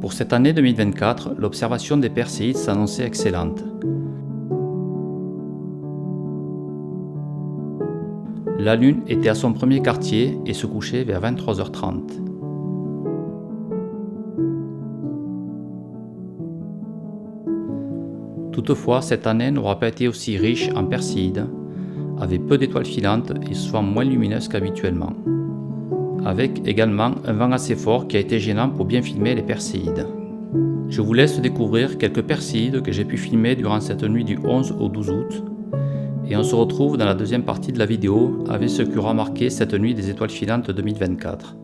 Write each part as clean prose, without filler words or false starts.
Pour cette année 2024, l'observation des Perséides s'annonçait excellente. La Lune était à son premier quartier et se couchait vers 23h30. Toutefois, cette année n'aura pas été aussi riche en Perséides, avec peu d'étoiles filantes et souvent moins lumineuses qu'habituellement. Avec également un vent assez fort qui a été gênant pour bien filmer les Perséides. Je vous laisse découvrir quelques Perséides que j'ai pu filmer durant cette nuit du 11 au 12 août. Et on se retrouve dans la deuxième partie de la vidéo avec ce qui aura marqué cette nuit des étoiles filantes 2024.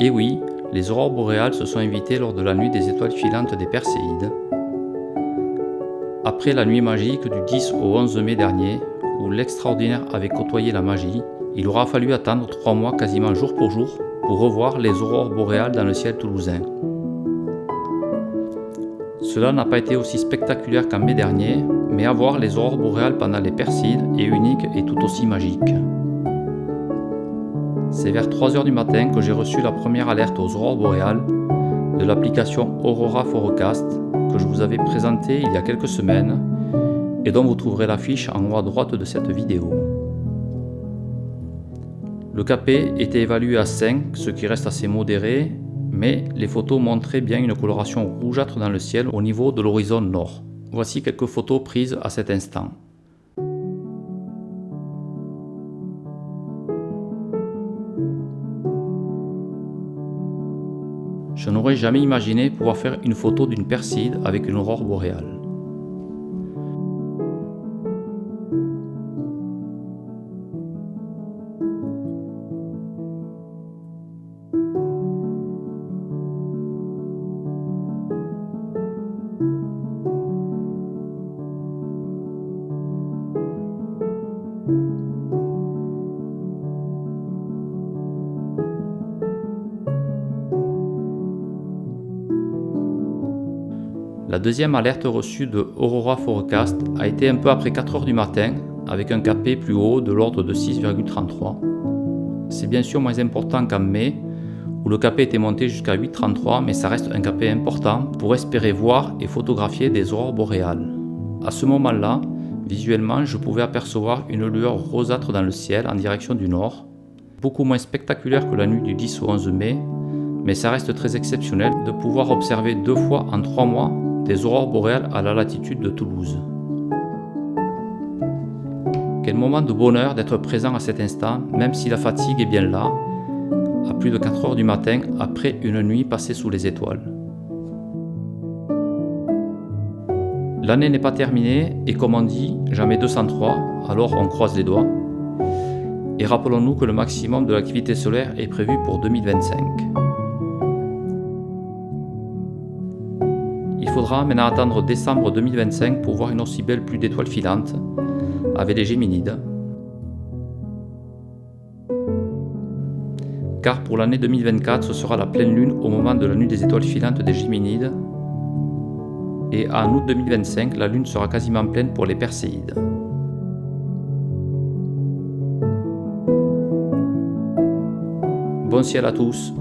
Et oui, les aurores boréales se sont invitées lors de la nuit des étoiles filantes des Perséides. Après la nuit magique du 10 au 11 mai dernier, où l'extraordinaire avait côtoyé la magie, il aura fallu attendre 3 mois quasiment jour pour jour pour revoir les aurores boréales dans le ciel toulousain. Cela n'a pas été aussi spectaculaire qu'en mai dernier, mais avoir les aurores boréales pendant les Perséides est unique et tout aussi magique. C'est vers 3h du matin que j'ai reçu la première alerte aux aurores boréales de l'application Aurora Forecast que je vous avais présentée il y a quelques semaines et dont vous trouverez l'affiche en haut à droite de cette vidéo. Le KP était évalué à 5, ce qui reste assez modéré, mais les photos montraient bien une coloration rougeâtre dans le ciel au niveau de l'horizon nord. Voici quelques photos prises à cet instant. Je n'aurais jamais imaginé pouvoir faire une photo d'une Perséide avec une aurore boréale. La deuxième alerte reçue de Aurora Forecast a été un peu après 4h du matin, avec un KP plus haut de l'ordre de 6,33. C'est bien sûr moins important qu'en mai, où le KP était monté jusqu'à 8,33, mais ça reste un KP important pour espérer voir et photographier des aurores boréales. À ce moment-là, visuellement, je pouvais apercevoir une lueur rosâtre dans le ciel en direction du nord, beaucoup moins spectaculaire que la nuit du 10 au 11 mai, mais ça reste très exceptionnel de pouvoir observer 2 fois en 3 mois des aurores boréales à la latitude de Toulouse. Quel moment de bonheur d'être présent à cet instant, même si la fatigue est bien là, à plus de 4h du matin après une nuit passée sous les étoiles. L'année n'est pas terminée et comme on dit, jamais 203, alors on croise les doigts. Et rappelons-nous que le maximum de l'activité solaire est prévu pour 2025. Il faudra maintenant attendre décembre 2025 pour voir une aussi belle pluie d'étoiles filantes avec les Géminides. Car pour l'année 2024, ce sera la pleine lune au moment de la nuit des étoiles filantes des Géminides et en août 2025, la Lune sera quasiment pleine pour les Perséides. Bon ciel à tous!